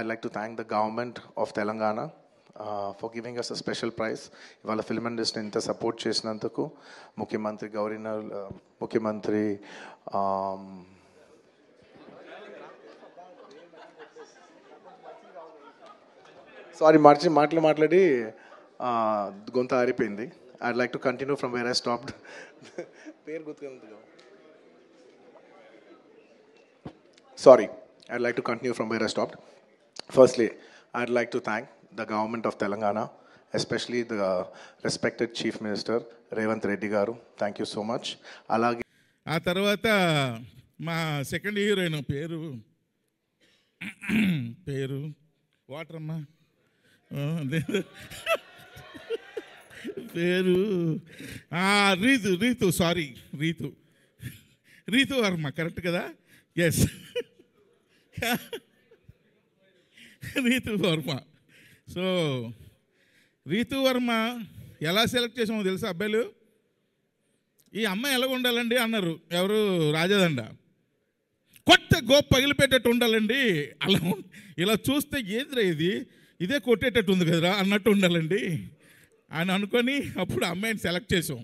I'd like to thank the government of Telangana for giving us a special prize. ఇవాళ film industry ఇంత support చేసినందుకు ముఖ్యమంత్రి governor, ముఖ్యమంత్రి sorry మాట్లాడి గొంత ఆరిపోయింది. I'd like to continue from where I stopped. పేరు గుర్తుకుంది. Sorry, I'd like to continue from where I stopped. Firstly, I'd like to thank the government of Telangana, especially the respected Chief Minister Revanth Reddy garu. Thank you so much. Alage ఆ తర్వాత మా second heroine పేరు water అమ్మా పేరు Ritu Varma, correct కదా? Yes, Ritu Varma. So Ritu Varma ఎలా select చేసామో తెలుసా అబ్బాయిలు? ఈ అమ్మాయి ఎలా ఉండాలండి అన్నారు ఎవరు, రాజదండ. కొత్త గోప్ పగిలిపెట్టేట్టు ఉండాలండి, అలా ఇలా చూస్తే ఏదిరా ఇదే కొట్టేటట్టు ఉంది కదరా అన్నట్టు ఉండాలండి అని అనుకొని అప్పుడు అమ్మాయిని సెలెక్ట్ చేసాం.